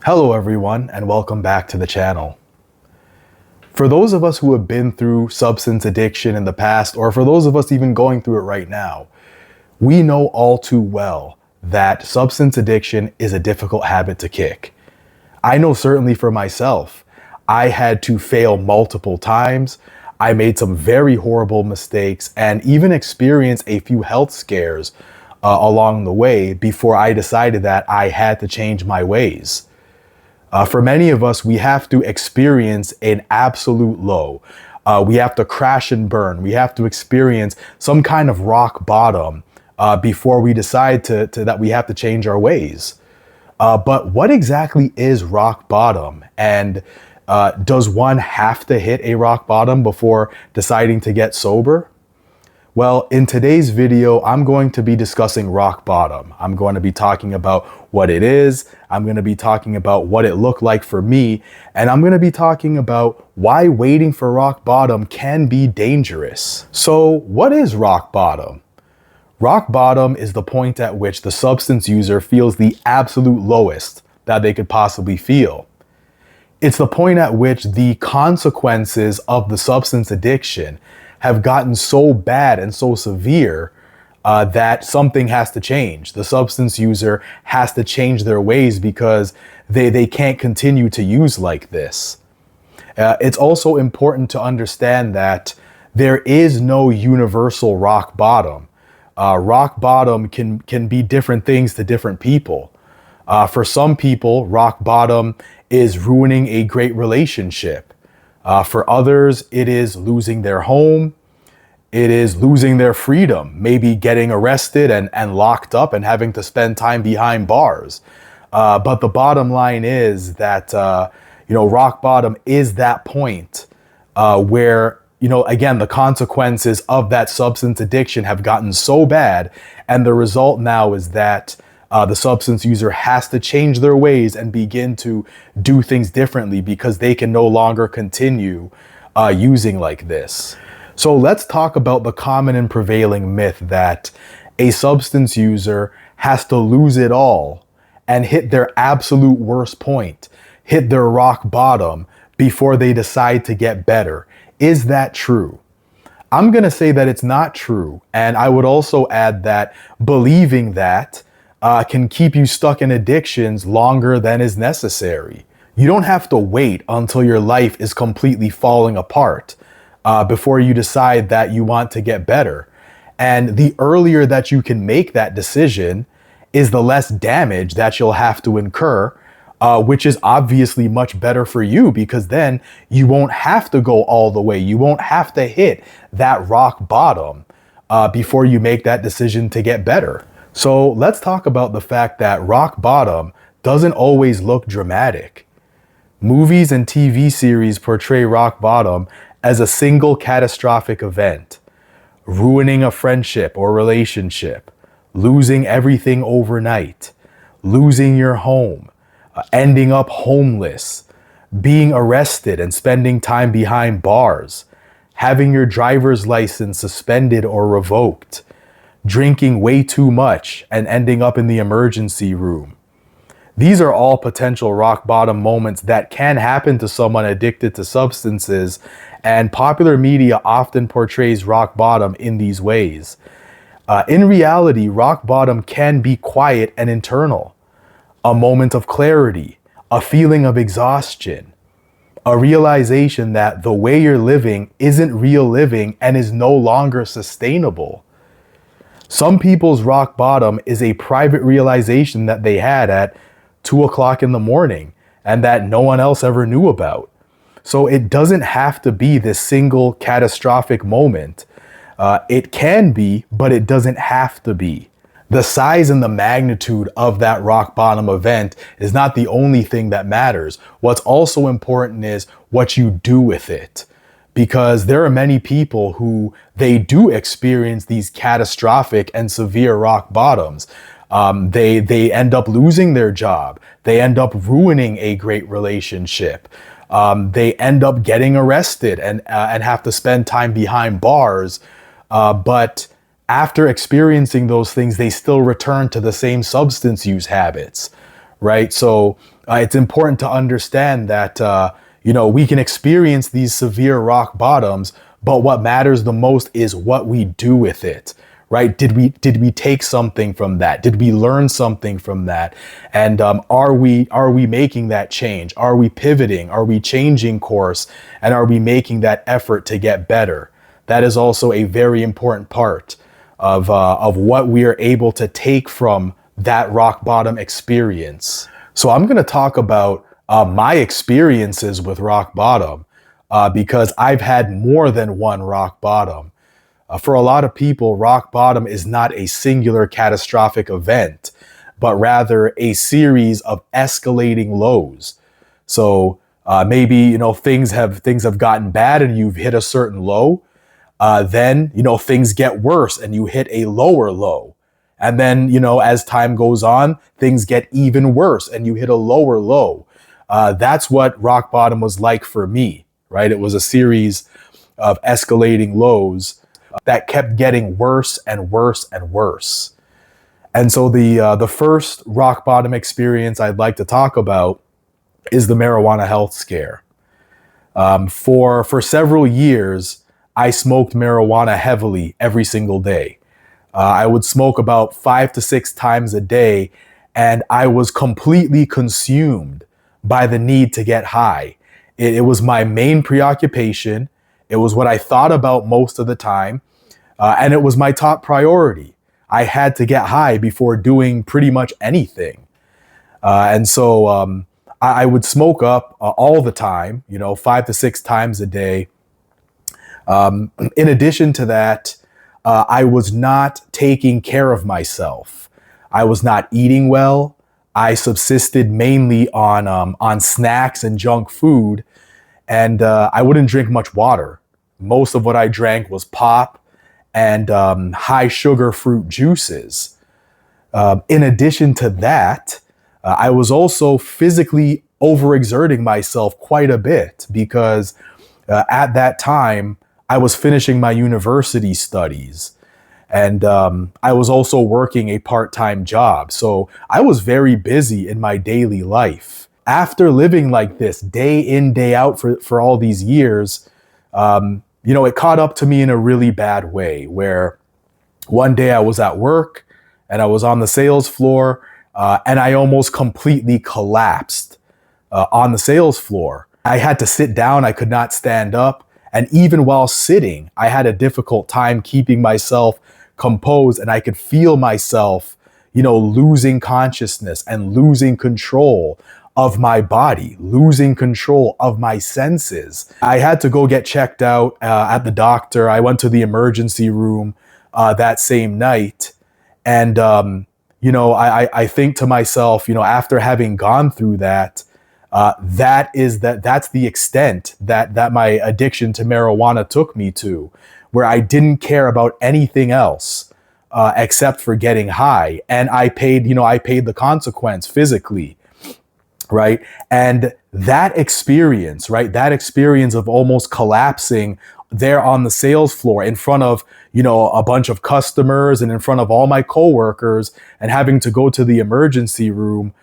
Hello everyone, and welcome back to the channel. For those of us who have been through substance addiction in the past, or for those of us even going through it right now, we know all too well that substance addiction is a difficult habit to kick. I know certainly for myself, I had to fail multiple times. I made some very horrible mistakes and even experienced a few health scares along the way before I decided that I had to change my ways. For many of us, we have to experience an absolute low. We have to crash and burn. We have to experience some kind of rock bottom before we decide that we have to change our ways. But what exactly is rock bottom? And does one have to hit a rock bottom before deciding to get sober? Well, in today's video, I'm going to be discussing rock bottom. I'm going to be talking about what it is. I'm going to be talking about what it looked like for me. And I'm going to be talking about why waiting for rock bottom can be dangerous. So what is rock bottom? Rock bottom is the point at which the substance user feels the absolute lowest that they could possibly feel. It's the point at which the consequences of the substance addiction have gotten so bad and so severe that something has to change. The substance user has to change their ways because they can't continue to use like this. It's also important to understand that there is no universal rock bottom. Rock bottom can be different things to different people. For some people, rock bottom is ruining a great relationship. For others, it is losing their home. It is losing their freedom, maybe getting arrested and locked up and having to spend time behind bars. But the bottom line is that, rock bottom is that point where, again, the consequences of that substance addiction have gotten so bad. And the result now is that the substance user has to change their ways and begin to do things differently because they can no longer continue using like this. So let's talk about the common and prevailing myth that a substance user has to lose it all and hit their absolute worst point, hit their rock bottom before they decide to get better. Is that true? I'm going to say that it's not true. And I would also add that believing that can keep you stuck in addictions longer than is necessary. You don't have to wait until your life is completely falling apart before you decide that you want to get better. And the earlier that you can make that decision is the less damage that you'll have to incur, which is obviously much better for you because then you won't have to go all the way. You won't have to hit that rock bottom before you make that decision to get better. So let's talk about the fact that rock bottom doesn't always look dramatic. Movies and TV series portray rock bottom as a single catastrophic event, ruining a friendship or relationship, losing everything overnight, losing your home, ending up homeless, being arrested and spending time behind bars, having your driver's license suspended or revoked, drinking way too much and ending up in the emergency room. These are all potential rock bottom moments that can happen to someone addicted to substances, and popular media often portrays rock bottom in these ways. In reality, rock bottom can be quiet and internal. A moment of clarity, a feeling of exhaustion, a realization that the way you're living isn't real living and is no longer sustainable. Some people's rock bottom is a private realization that they had at 2 o'clock in the morning and that no one else ever knew about. So it doesn't have to be this single catastrophic moment. It can be, but it doesn't have to be. The size and the magnitude of that rock bottom event is not the only thing that matters. What's also important is what you do with it. Because there are many people who they do experience these catastrophic and severe rock bottoms. They end up losing their job. They end up ruining a great relationship. They end up getting arrested and have to spend time behind bars. But after experiencing those things, they still return to the same substance use habits, right? So It's important to understand that, we can experience these severe rock bottoms, but what matters the most is what we do with it, right? Did we take something from that? Did we learn something from that? And are we making that change? Are we pivoting? Are we changing course? And are we making that effort to get better? That is also a very important part of what we are able to take from that rock bottom experience. So I'm going to talk about my experiences with rock bottom because I've had more than one rock bottom. For a lot of people, rock bottom is not a singular catastrophic event, but rather a series of escalating lows. So maybe things have gotten bad and you've hit a certain low. Then things get worse and you hit a lower low. And then, as time goes on, things get even worse and you hit a lower low. That's what rock bottom was like for me, right? It was a series of escalating lows that kept getting worse and worse and worse. And so the first rock bottom experience I'd like to talk about is the marijuana health scare. For several years, I smoked marijuana heavily every single day. I would smoke about 5 to 6 times a day, and I was completely consumed by the need to get high. It was my main preoccupation. It was what I thought about most of the time, and it was my top priority. I had to get high before doing pretty much anything. And so I would smoke up all the time, 5 to 6 times a day. In addition to that, I was not taking care of myself. I was not eating well. I subsisted mainly on snacks and junk food, and I wouldn't drink much water. Most of what I drank was pop and high sugar fruit juices. In addition to that, I was also physically overexerting myself quite a bit because at that time, I was finishing my university studies, and I was also working a part-time job. So I was very busy in my daily life. After living like this day in, day out for all these years, it caught up to me in a really bad way where one day I was at work and I was on the sales floor and I almost completely collapsed on the sales floor. I had to sit down. I could not stand up. And even while sitting, I had a difficult time keeping myself composed, and I could feel myself, losing consciousness and losing control of my body, losing control of my senses. I had to go get checked out at the doctor. I went to the emergency room that same night. And, I think to myself, after having gone through that, that's the extent that my addiction to marijuana took me to, where I didn't care about anything else except for getting high. And I paid the consequence physically, right? And that experience of almost collapsing there on the sales floor in front of, a bunch of customers and in front of all my coworkers and having to go to the emergency room,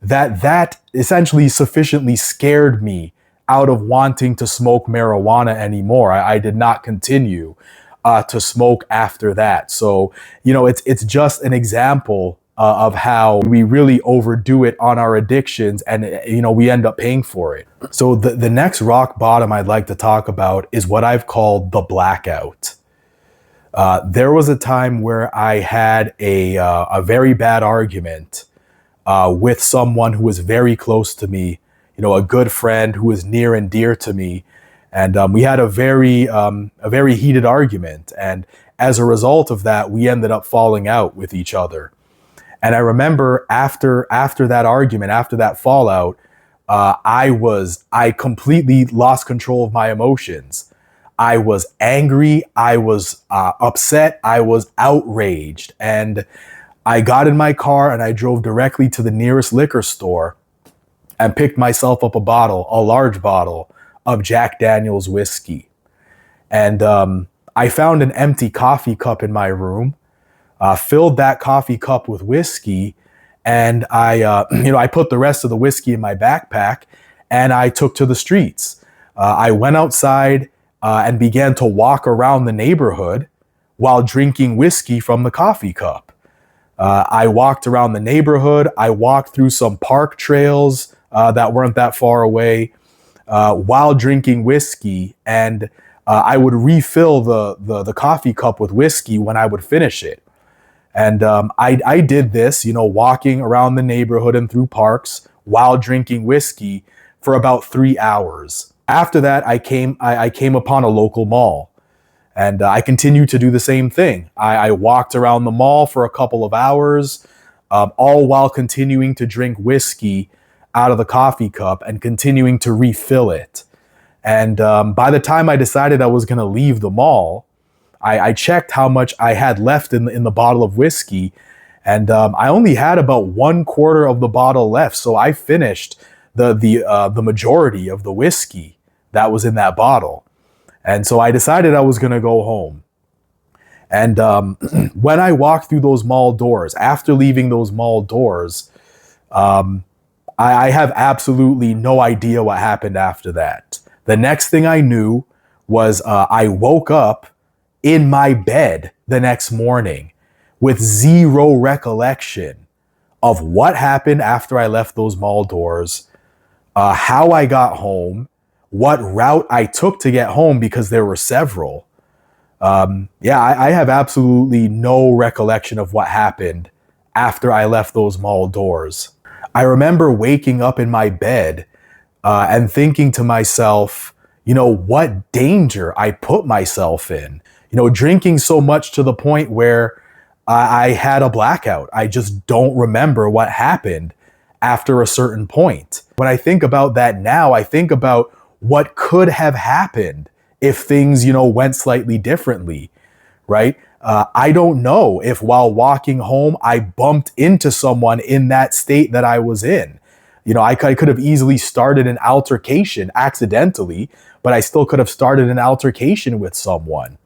that essentially sufficiently scared me out of wanting to smoke marijuana anymore. I did not continue to smoke after that. So, it's just an example of how we really overdo it on our addictions and, we end up paying for it. So the next rock bottom I'd like to talk about is what I've called the blackout. There was a time where I had a very bad argument with someone who was very close to me, a good friend who was near and dear to me. And we had a very heated argument. And as a result of that, we ended up falling out with each other. And I remember after that argument, after that fallout, I completely lost control of my emotions. I was angry. I was upset. I was outraged. And I got in my car and I drove directly to the nearest liquor store and picked myself up a large bottle of Jack Daniel's whiskey. And I found an empty coffee cup in my room, filled that coffee cup with whiskey, and I put the rest of the whiskey in my backpack, and I took to the streets. I went outside and began to walk around the neighborhood while drinking whiskey from the coffee cup. I walked around the neighborhood. I walked through some park trails that weren't that far away while drinking whiskey, and I would refill the coffee cup with whiskey when I would finish it. And I did this, walking around the neighborhood and through parks while drinking whiskey for about 3 hours. After that, I came upon a local mall, and I continued to do the same thing. I walked around the mall for a couple of hours, all while continuing to drink whiskey out of the coffee cup and continuing to refill it. And by the time I decided I was going to leave the mall, I checked how much I had left in the bottle of whiskey, and I only had about 1/4 of the bottle left. So I finished the majority of the whiskey that was in that bottle. And so I decided I was going to go home. And when I walked through those mall doors, after leaving those mall doors, I have absolutely no idea what happened after that. The next thing I knew was I woke up in my bed the next morning with zero recollection of what happened after I left those mall doors, how I got home, what route I took to get home, because there were several. I have absolutely no recollection of what happened after I left those mall doors. I remember waking up in my bed and thinking to myself, what danger I put myself in. Drinking so much to the point where I had a blackout. I just don't remember what happened after a certain point. When I think about that now, I think about what could have happened if things, went slightly differently, right? I don't know if while walking home, I bumped into someone in that state that I was in. I could have easily started an altercation accidentally, but I still could have started an altercation with someone.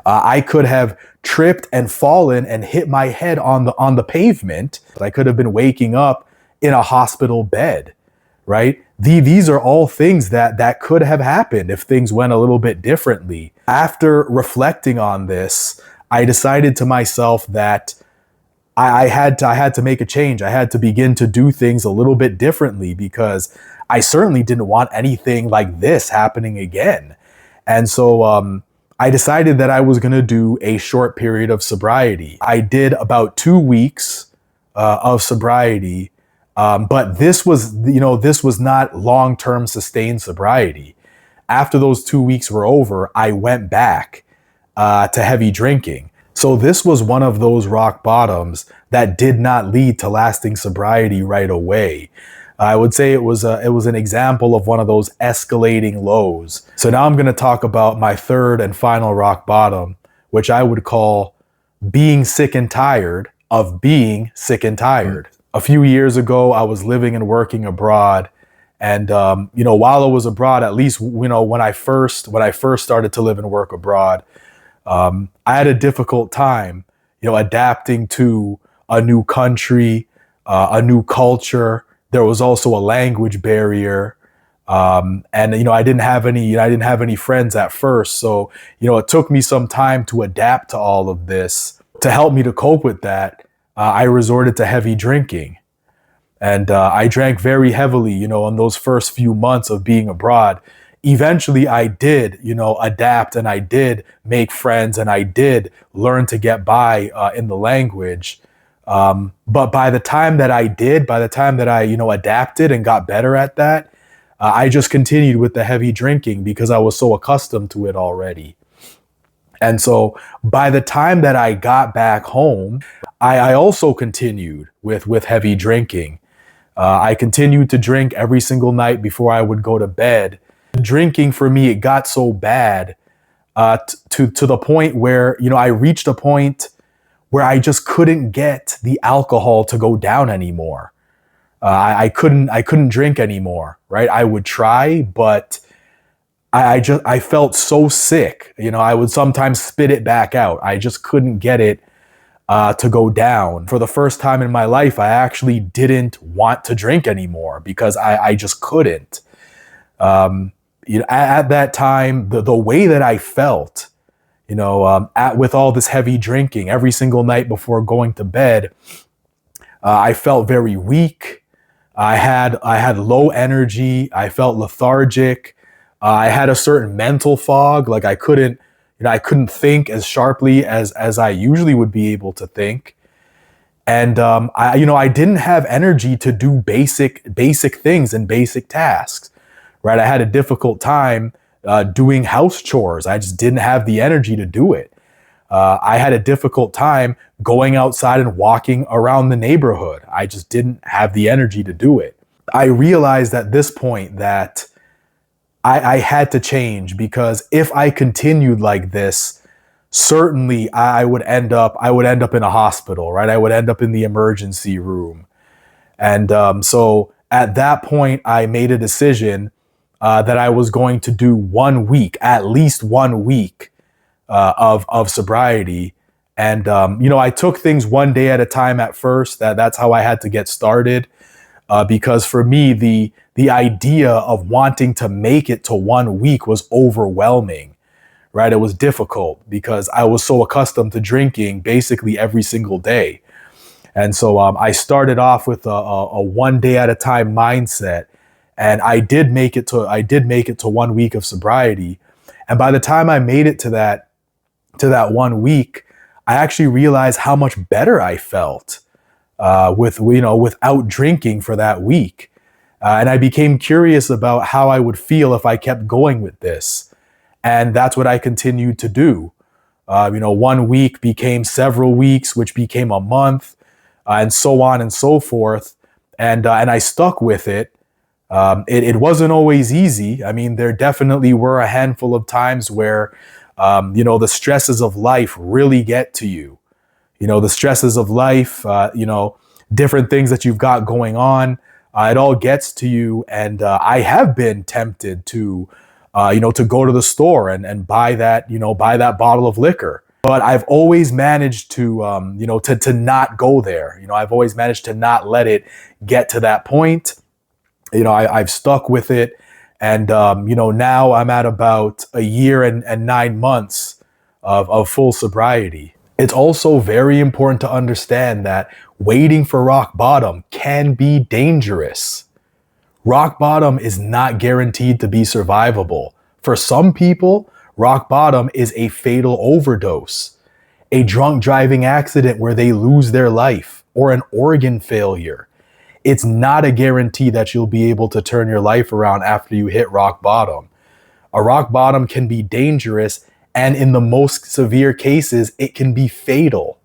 I could have tripped and fallen and hit my head on the pavement. I could have been waking up in a hospital bed, right? These are all things that could have happened if things went a little bit differently. After reflecting on this, I decided to myself that I had to make a change. I had to begin to do things a little bit differently, because I certainly didn't want anything like this happening again. And so I decided that I was going to do a short period of sobriety. I did about 2 weeks of sobriety, but this was not long-term sustained sobriety. After those 2 weeks were over, I went back to heavy drinking. So this was one of those rock bottoms that did not lead to lasting sobriety right away. I would say it was an example of one of those escalating lows. So now I'm going to talk about my third and final rock bottom, which I would call being sick and tired of being sick and tired. A few years ago, I was living and working abroad. And, while I was abroad, at least, when I first started to live and work abroad, I had a difficult time, adapting to a new country, a new culture. There was also a language barrier. And, I didn't have any friends at first. So, it took me some time to adapt to all of this. To help me to cope with that, I resorted to heavy drinking. And I drank very heavily, in those first few months of being abroad. Eventually, I did, adapt, and I did make friends, and I did learn to get by in the language. But by the time that I adapted and got better at that, I just continued with the heavy drinking because I was so accustomed to it already. And so by the time that I got back home, I also continued with heavy drinking. I continued to drink every single night before I would go to bed. Drinking for me, it got so bad to the point where, I reached a point where I just couldn't get the alcohol to go down anymore. I couldn't drink anymore, right? I would try, but I felt so sick. I would sometimes spit it back out. I just couldn't get it to go down. For the first time in my life, I actually didn't want to drink anymore because I just couldn't. At that time, the way that I felt, with all this heavy drinking every single night before going to bed, I felt very weak. I had low energy. I felt lethargic. I had a certain mental fog. Like I couldn't think as sharply as I usually would be able to think. And I didn't have energy to do basic things and basic tasks. Right? I had a difficult time doing house chores. I just didn't have the energy to do it. I had a difficult time going outside and walking around the neighborhood. I just didn't have the energy to do it. I realized at this point that I had to change, because if I continued like this, certainly I would end up in a hospital, right? I would end up in the emergency room. And so at that point, I made a decision that I was going to do 1 week, at least 1 week of sobriety. And, I took things one day at a time at first. That's how I had to get started. Because for me, the idea of wanting to make it to 1 week was overwhelming, right? It was difficult because I was so accustomed to drinking basically every single day. And so I started off with a 1 day at a time mindset. And I did make it to 1 week of sobriety. And by the time I made it to that 1 week, I actually realized how much better I felt without drinking for that week. And I became curious about how I would feel if I kept going with this. And that's what I continued to do. 1 week became several weeks, which became a month, and so on and so forth. And I stuck with it. It wasn't always easy. I mean, there definitely were a handful of times where, the stresses of life really get to you. The stresses of life, different things that you've got going on, it all gets to you. And I have been tempted to go to the store and buy that bottle of liquor. But I've always managed to not go there. I've always managed to not let it get to that point. I've stuck with it. And, now I'm at about a year and 9 months of full sobriety. It's also very important to understand that waiting for rock bottom can be dangerous. Rock bottom is not guaranteed to be survivable. For some people, rock bottom is a fatal overdose, a drunk driving accident where they lose their life, or an organ failure. It's not a guarantee that you'll be able to turn your life around after you hit rock bottom. A rock bottom can be dangerous, and in the most severe cases, it can be fatal.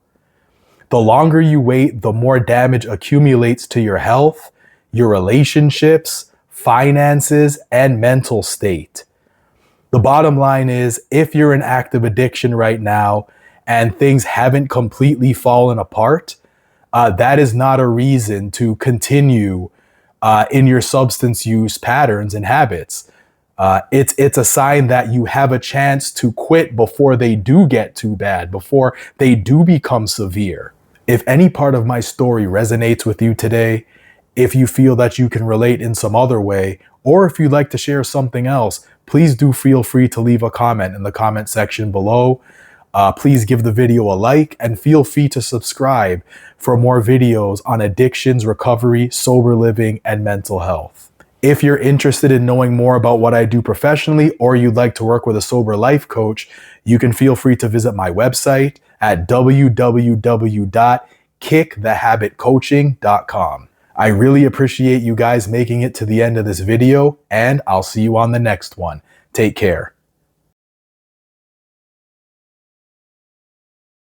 The longer you wait, the more damage accumulates to your health, your relationships, finances, and mental state. The bottom line is, if you're in active addiction right now and things haven't completely fallen apart, that is not a reason to continue in your substance use patterns and habits. It's a sign that you have a chance to quit before they do get too bad, before they do become severe. If any part of my story resonates with you today, if you feel that you can relate in some other way, or if you'd like to share something else, please do feel free to leave a comment in the comment section below. Please give the video a like and feel free to subscribe for more videos on addictions, recovery, sober living, and mental health. If you're interested in knowing more about what I do professionally, or you'd like to work with a sober life coach, you can feel free to visit my website at www.kickthehabitcoaching.com. I really appreciate you guys making it to the end of this video, and I'll see you on the next one. Take care.